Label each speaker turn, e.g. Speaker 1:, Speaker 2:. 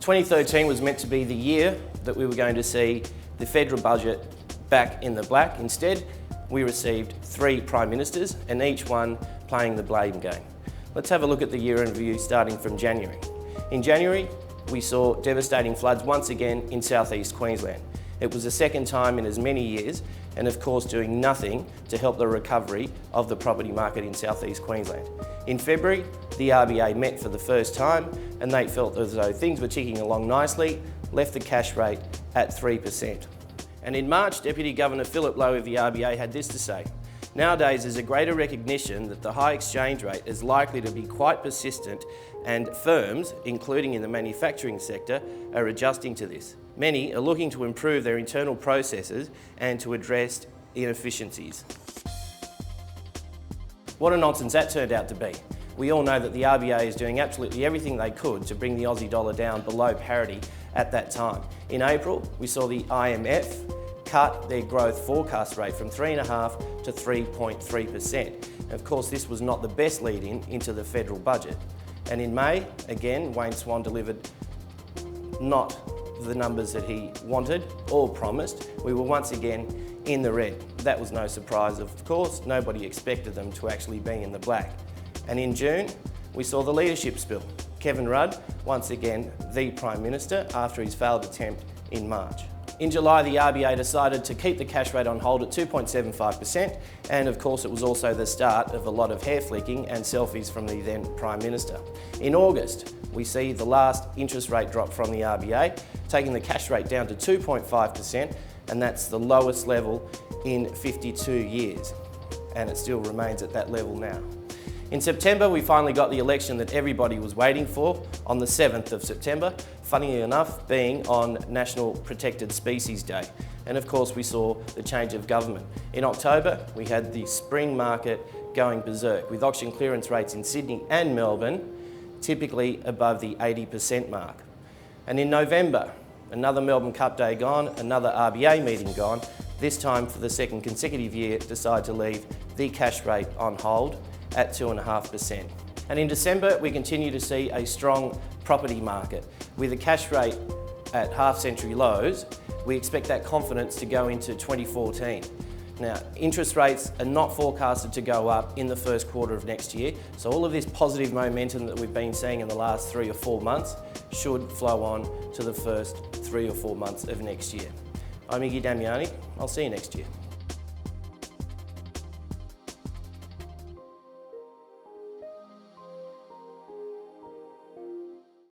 Speaker 1: 2013 was meant to be the year that we were going to see the federal budget back in the black. Instead, we received 3 Prime Ministers and each one playing the blame game. Let's have a look at the year in review starting from January. In January, we saw devastating floods once again in southeast Queensland. It was the second time in as many years, and of course doing nothing to help the recovery of the property market in southeast Queensland. In February, the RBA met for the first time and they felt as though things were ticking along nicely, left the cash rate at 3%. And in March, Deputy Governor Philip Lowe of the RBA had this to say: "Nowadays there's a greater recognition that the high exchange rate is likely to be quite persistent, and firms, including in the manufacturing sector, are adjusting to this. Many are looking to improve their internal processes and to address inefficiencies." What a nonsense that turned out to be. We all know that the RBA is doing absolutely everything they could to bring the Aussie dollar down below parity at that time. In April, we saw the IMF cut their growth forecast rate from 3.5% to 3.3%. Of course, this was not the best lead-in into the federal budget. And in May, again, Wayne Swan delivered not the numbers that he wanted or promised. We were once again in the red. That was no surprise, of course. Nobody expected them to actually be in the black. And in June, we saw the leadership spill. Kevin Rudd, once again the Prime Minister, after his failed attempt in March. In July, the RBA decided to keep the cash rate on hold at 2.75%, and of course it was also the start of a lot of hair flicking and selfies from the then Prime Minister. In August, we see the last interest rate drop from the RBA, taking the cash rate down to 2.5%, and that's the lowest level in 52 years, and it still remains at that level now. In September, we finally got the election that everybody was waiting for on the 7th of September, funnily enough being on National Protected Species Day. And of course we saw the change of government. In October, we had the spring market going berserk, with auction clearance rates in Sydney and Melbourne typically above the 80% mark. And in November, another Melbourne Cup day gone, another RBA meeting gone, this time for the second consecutive year decided to leave the cash rate on hold at 2.5%. And in December, we continue to see a strong property market. With the cash rate at half-century lows, we expect that confidence to go into 2014. Now, interest rates are not forecasted to go up in the first quarter of next year, so all of this positive momentum that we've been seeing in the last 3 or 4 months should flow on to the first 3 or 4 months of next year. I'm Iggy Damiani. I'll see you next year.